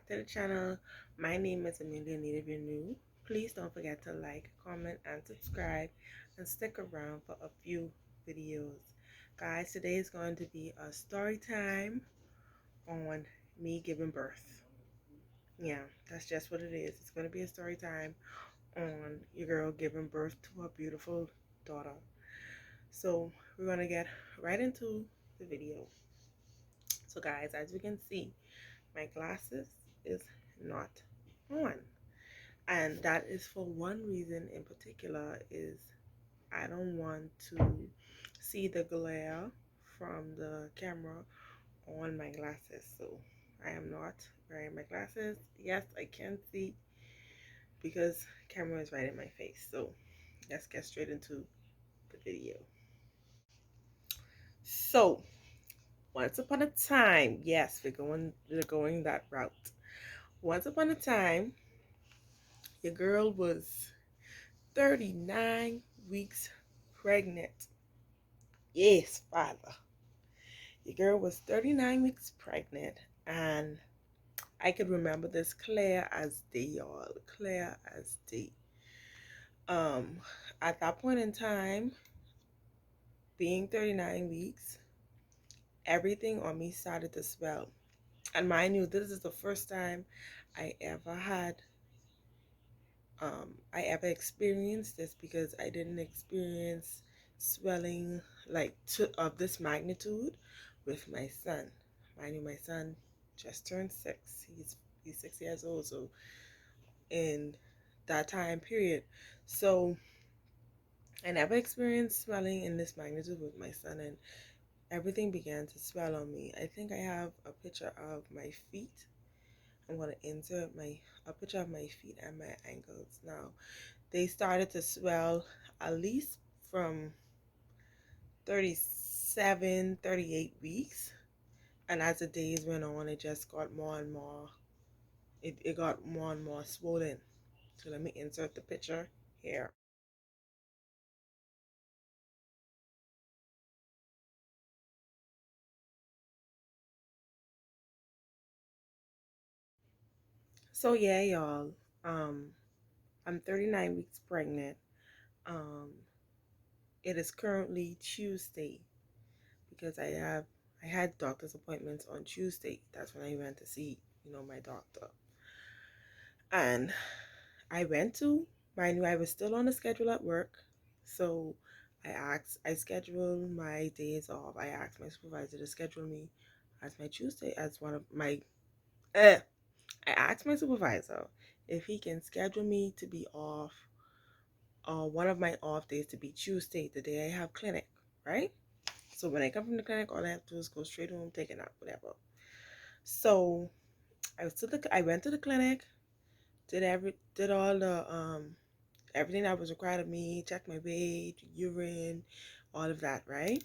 back to the channel. My name is Amelia, and if you're new, please don't forget to like, comment, and subscribe, and stick around for a few videos. Guys, today is going to be a story time on me giving birth. Yeah, that's just what it is. It's going to be a story time on your girl giving birth to a beautiful daughter. So we're going to get right into the video. So guys, as you can see, my glasses is not on, and that is for one reason in particular. Is I don't want to see the glare from the camera on my glasses, so I am not wearing my glasses. Yes, I can see because camera is right in my face. So let's get straight into the video. So once upon a time, yes, we're going that route. Once upon a time, your girl was 39 weeks pregnant. Yes, Father. Your girl was 39 weeks pregnant, and I could remember this clear as day, y'all. Clear as day. Um, at that point in time, being 39 weeks, everything on me started to swell. And mind you, this is the first time I ever had I ever experienced this, because I didn't experience swelling of this magnitude with my son. Mind you, my son just turned 6. He's 6 years old. So in that time period, so I never experienced swelling in this magnitude with my son, and everything began to swell on me. I think I have a picture of my feet. I'm going to insert a picture of my feet and my ankles. Now, they started to swell at least from 37, 38 weeks. And as the days went on, it just got more and more, it got more and more swollen. So let me insert the picture here. So yeah, y'all, um, I'm 39 weeks pregnant. Um, it is currently Tuesday, because I had doctor's appointments on Tuesday. That's when I went to see, my doctor. And I went to, mind you, I was still on the schedule at work. So I scheduled my days off. I asked my supervisor to schedule me as my Tuesday, as one of my, I asked my supervisor if he can schedule me to be off, one of my off days to be Tuesday, the day I have clinic, right? So when I come from the clinic, all I have to do is go straight home, take a nap, whatever. So I went to the clinic, did all the everything that was required of me, check my weight, urine, all of that, right?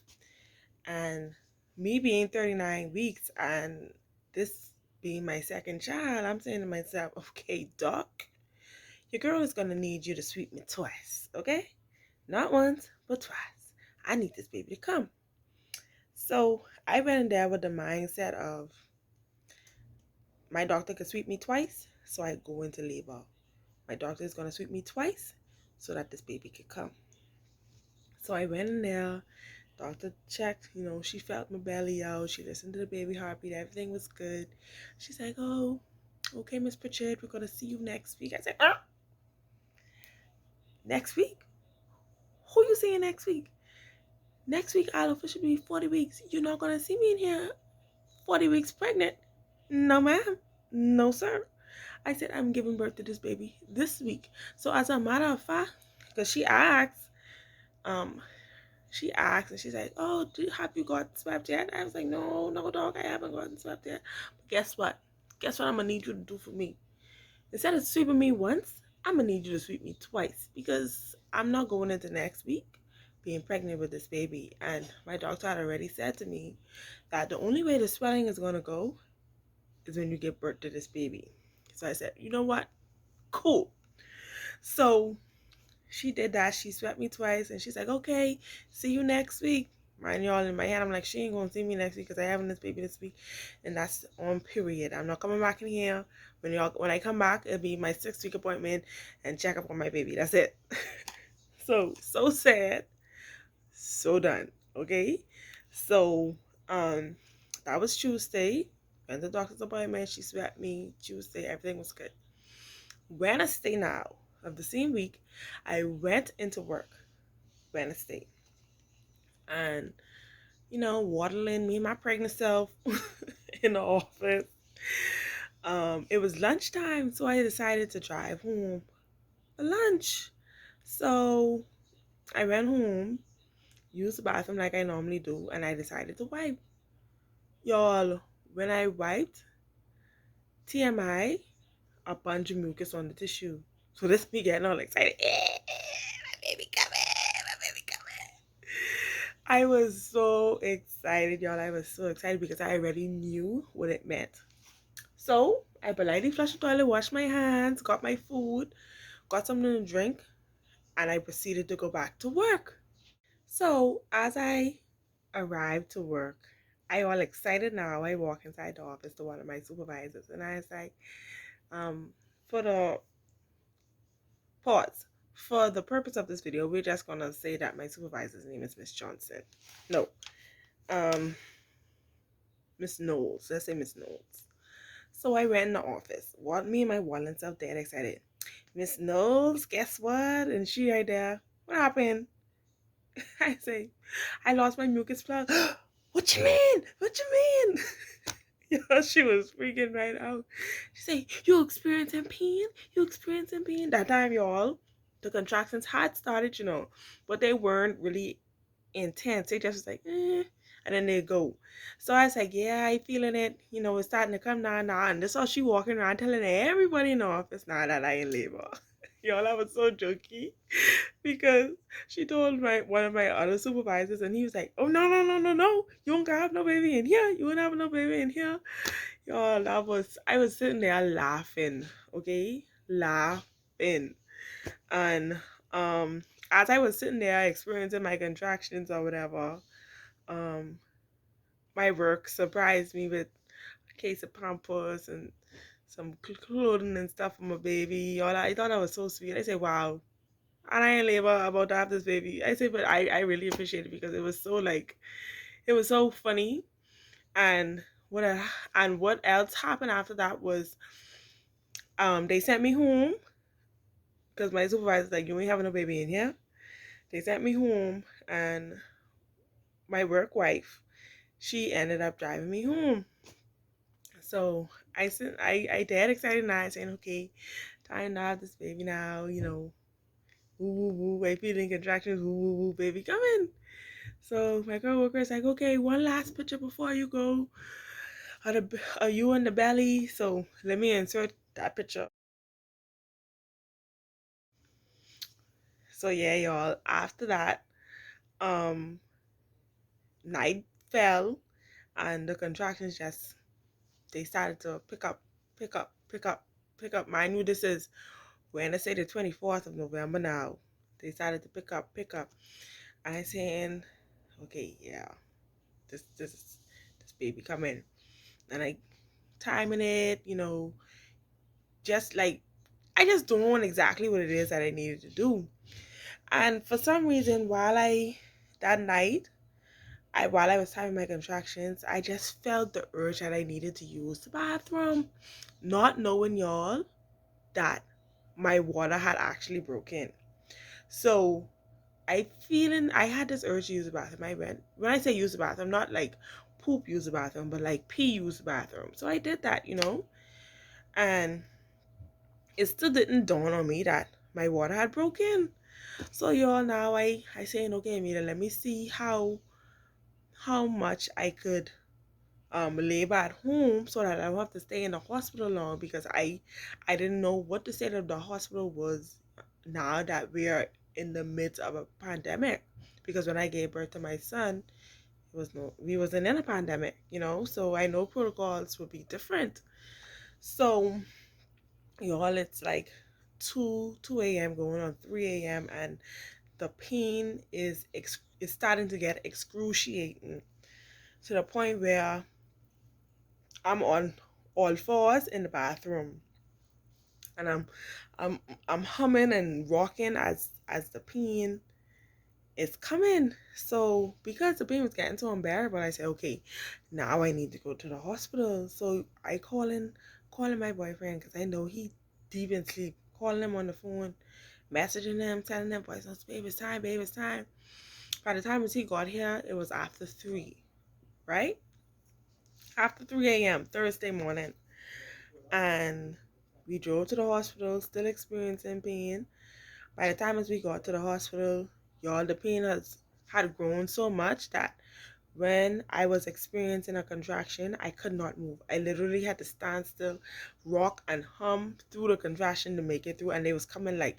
And me being 39 weeks and this being my second child, I'm saying to myself, okay, doc, your girl is gonna need you to sweep me twice, okay? Not once, but twice. I need this baby to come. So I went in there with the mindset of my doctor could sweep me twice, so I go into labor. My doctor is gonna sweep me twice so that this baby could come. So I went in there. Doctor checked, she felt my belly out. She listened to the baby heartbeat. Everything was good. She's like, oh, okay, Miss Pritchard, we're going to see you next week. I said, next week? Who you seeing next week? Next week, I'll officially be 40 weeks. You're not going to see me in here 40 weeks pregnant. No, ma'am. No, sir. I said, I'm giving birth to this baby this week. So as a matter of fact, because um, she asked, and she's like, oh, have you got swept yet? I was like, no, no, dog, I haven't gotten swept yet. But guess what? Guess what I'm going to need you to do for me? Instead of sweeping me once, I'm going to need you to sweep me twice, because I'm not going into next week being pregnant with this baby. And my doctor had already said to me that the only way the swelling is going to go is when you give birth to this baby. So I said, you know what? Cool. So she did that. She swept me twice, and she's like, okay, see you next week. Mind y'all, in my head, I'm like, she ain't gonna see me next week because I having this baby this week, and that's on period. I'm not coming back in here. When I come back, it'll be my 6 week appointment and check up on my baby. That's it. So sad, so done. Okay, so that was Tuesday. Went to the doctor's appointment. She swept me Tuesday. Everything was good. Wednesday now of the same week, I went into work. Wednesday, and waddling me and my pregnant self in the office. It was lunchtime, so I decided to drive home for lunch. So I went home, used the bathroom like I normally do, and I decided to wipe. Y'all, when I wiped, TMI, a bunch of mucus on the tissue. So this me getting all excited. My baby coming, my baby coming. I was so excited, y'all. I was so excited because I already knew what it meant. So I politely flushed the toilet, washed my hands, got my food, got something to drink, and I proceeded to go back to work. So as I arrived to work, I all excited now. I walk inside the office to one of my supervisors, and I was like, for the pause. For the purpose of this video, we're just gonna say that my supervisor's name is Miss Johnson. No, um, Miss Knowles. Let's say Miss Knowles. So I went in the office. Me and my wallet self dead excited. Miss Knowles, guess what? And she right there. What happened? I say, I lost my mucus plug. What you mean? What you mean? Yeah, she was freaking right out. She say, you experiencing pain? You experiencing pain? That time, y'all, the contractions had started, but they weren't really intense. They just was like, and then they go. So I was like, yeah, I feeling it. It's starting to come down now. And this all she walking around telling everybody in the office now that I in labor. Y'all, I was so jokey because she told one of my other supervisors, and he was like, oh, no, no, no, no, no. You don't have no baby in here. You don't have no baby in here. Y'all, I was sitting there laughing, okay? Laughing. And as I was sitting there experiencing my contractions or whatever, um, my work surprised me with a case of Pampers and some clothing and stuff for my baby. All I thought that was so sweet. I said, wow. And I ain't labor about to have this baby. I said, but I really appreciate it because it was so it was so funny. And what else happened after that was they sent me home because my supervisor's like, you ain't having no baby in here. They sent me home, and my work wife, she ended up driving me home. So I said, I dead excited now, saying, okay, time to have this baby now, woo woo woo, I feeling contractions, woo woo woo, baby coming. So my coworker's like, okay, one last picture before you go. Are you in the belly? So let me insert that picture. So yeah, y'all. After that, um, night fell, and the contractions just they started to pick up, pick up, pick up, pick up. Mind you, this is Wednesday the 24th of November now. They started to pick up, pick up. And I saying, okay, yeah, this baby coming. And I timing it, just like I just doing exactly what it is that I needed to do. And for some reason, that night, while I was having my contractions, I just felt the urge that I needed to use the bathroom, not knowing, y'all, that my water had actually broken. So I had this urge to use the bathroom. When I say use the bathroom, not like poop use the bathroom, but like pee use the bathroom. So I did that, and it still didn't dawn on me that my water had broken. So y'all, now I saying, okay, Mira, let me see how much I could labor at home so that I don't have to stay in the hospital long, because I didn't know what the state of the hospital was now that we are in the midst of a pandemic. Because when I gave birth to my son, we wasn't in a pandemic, so I know protocols would be different. So y'all, it's like 2 a.m. going on 3 a.m. and the pain is starting to get excruciating to the point where I'm on all fours in the bathroom, and I'm I'm humming and rocking as the pain is coming. So because the pain was getting so unbearable, I said, okay, now I need to go to the hospital. So I calling my boyfriend because I know he deep in sleep. Calling him on the phone, messaging him, telling him, boys, babe, it's time, babe, it's time. By the time he got here, it was after 3, right? After 3 a.m. Thursday morning. And we drove to the hospital, still experiencing pain. By the time as we got to the hospital, y'all, the pain had grown so much that when I was experiencing a contraction, I could not move. I literally had to stand still, rock and hum through the contraction to make it through, and they was coming like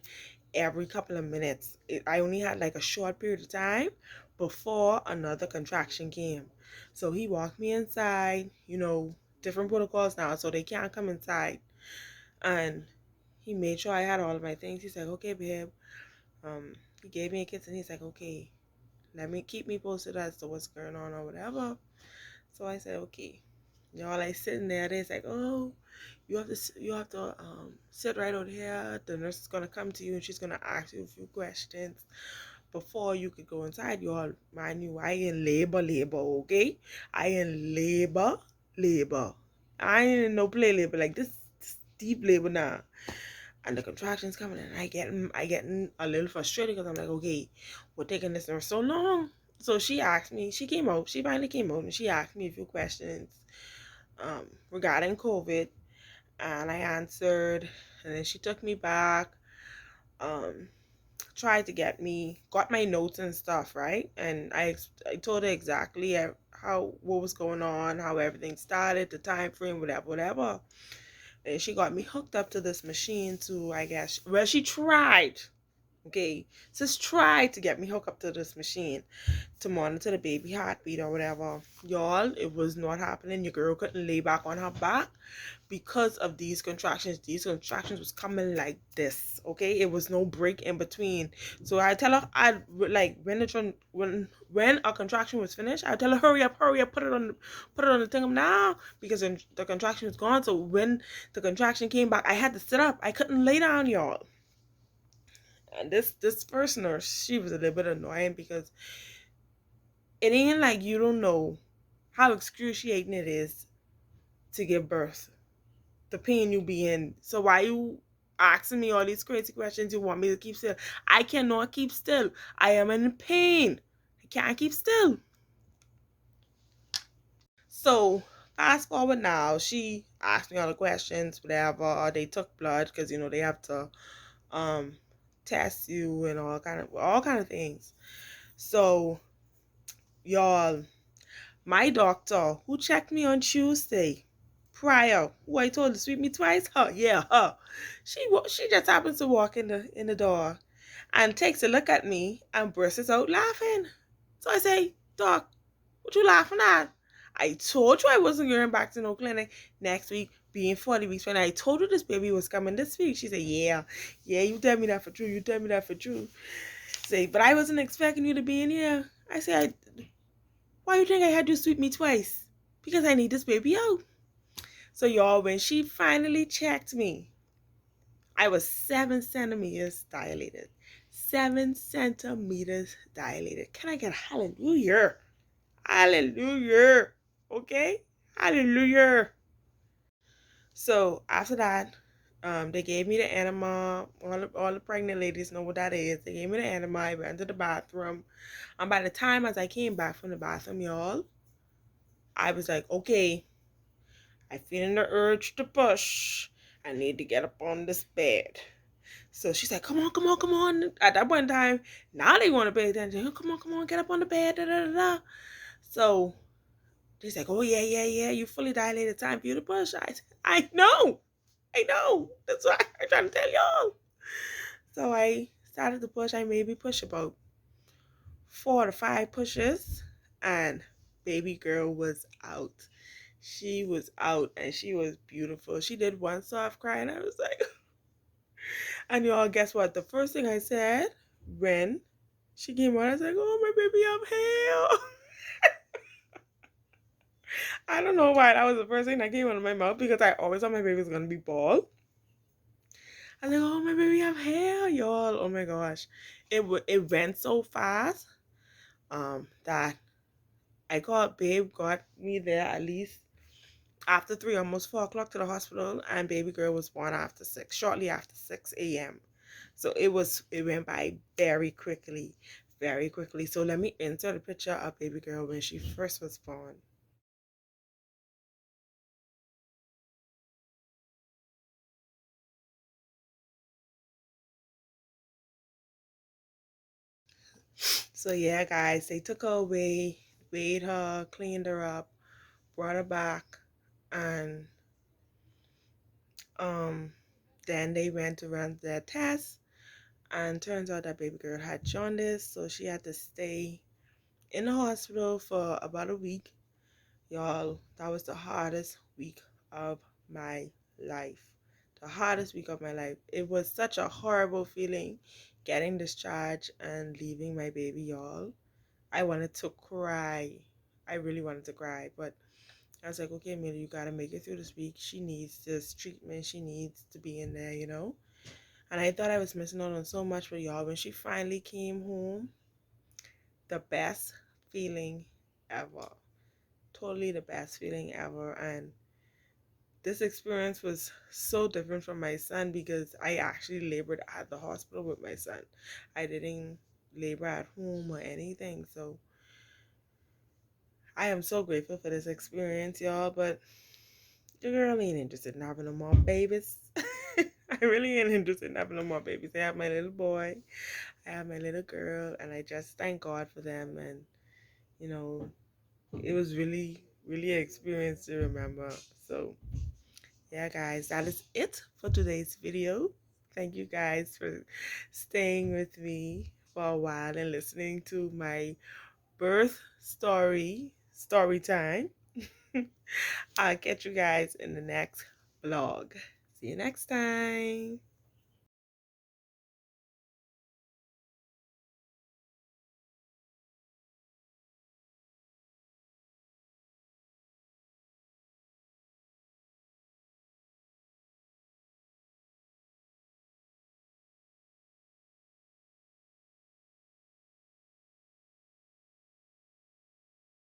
every couple of minutes. I only had like a short period of time before another contraction came. So he walked me inside, different protocols now, so they can't come inside. And he made sure I had all of my things. He's like, okay, babe. He gave me a kiss and he's like, okay, keep me posted as to what's going on or whatever. So I said, okay. Y'all like sitting there, they's like, oh, you have to sit right over here. The nurse is gonna come to you and she's gonna ask you a few questions before you could go inside. Y'all, mind you, I in labor, okay? I in labor. I ain't in no play labor, like this deep labor now. And the contractions coming, and I getting a little frustrated because I'm like, okay, we're taking this nurse so long. So she finally came out and she asked me a few questions regarding COVID, and I answered, and then she took me back, um tried to got my notes and stuff, right? And I told her exactly what was going on, how everything started, the time frame, whatever. And she got me hooked up to this machine to, I guess, well, she tried, okay, just tried to get me hooked up to this machine to monitor the baby heartbeat or whatever. Y'all, it was not happening. Your girl couldn't lay back on her back because of these contractions. These contractions was coming like this, okay? It was no break in between. So I tell her, I like when a contraction was finished, I tell her, hurry up, put it on the thing now, because the contraction was gone. So when the contraction came back, I had to sit up. I couldn't lay down, y'all. And this first nurse, she was a little bit annoying because it ain't like you don't know how excruciating it is to give birth, the pain you be in. So why you asking me all these crazy questions? You want me to keep still? I cannot keep still. I am in pain. I can't keep still. So fast forward now, she asked me all the questions, whatever. They took blood because they have to um test you and all kind of things. So y'all, my doctor who checked me on Tuesday prior, who I told to sweep me twice, her. She just happens to walk in the door and takes a look at me and bursts out laughing. So I say, Doc, what you laughing at? I told you I wasn't going back to no clinic next week, being 40 weeks when I told you this baby was coming this week. She said, yeah, you tell me that for true. Say, but I wasn't expecting you to be in here. I said, why you think I had you sweep me twice? Because I need this baby out. So y'all, when she finally checked me, I was 7 centimeters dilated. 7 centimeters dilated. Can I get a hallelujah? Hallelujah. Okay? Hallelujah. So after that, they gave me the enema. All the pregnant ladies know what that is. They gave me the enema. I went to the bathroom. And by the time as I came back from the bathroom, y'all, I was like, okay, I feeling the urge to push. I need to get up on this bed. So she's like, come on. At that point in time, now they want to pay attention. Oh, come on, get up on the bed. Da, da, da, da. So she's like, oh, yeah. You fully dilated, time for you to push. I know. That's what I'm trying to tell y'all. So I started to push. I maybe push about 4 to 5 pushes. And baby girl was out. She was out and she was beautiful. She did one soft cry and I was like, and y'all, guess what? The first thing I said, Ren, She came out. I was like, oh, my baby, I'm here. I don't know why that was the first thing that came out of my mouth because I always thought my baby was gonna be bald. I was like, oh, my baby, I'm here, y'all. Oh my gosh, it went so fast. That I got babe got me there at least after 3, almost 4 o'clock to the hospital, and baby girl was born after 6, shortly after 6 a.m. So it went by very quickly. So let me insert a picture of baby girl when she first was born. So yeah, guys, they took her away, weighed her, cleaned her up, brought her back, and um, then they went to run their tests, and turns out that baby girl had jaundice, so she had to stay in the hospital for about a week. Y'all, that was the hardest week of my life. The hardest week of my life. It was such a horrible feeling getting discharged and leaving my baby, y'all. I wanted to cry. I really wanted to cry, but I was like, okay, Amelia, you gotta make it through this week. She needs this treatment. She needs to be in there, you know? And I thought I was missing out on so much, but y'all, when she finally came home, the best feeling ever. Totally the best feeling ever. And this experience was so different from my son because I actually labored at the hospital with my son. I didn't labor at home or anything. So I am so grateful for this experience, y'all. But your girl ain't interested in having no more babies. I really ain't interested in having no more babies. I have my little boy, I have my little girl, and I just thank God for them. And, you know, it was really an experience to remember. So yeah, guys, that is it for today's video. Thank you guys for staying with me for a while and listening to my birth story time. I'll catch you guys in the next vlog. See you next time.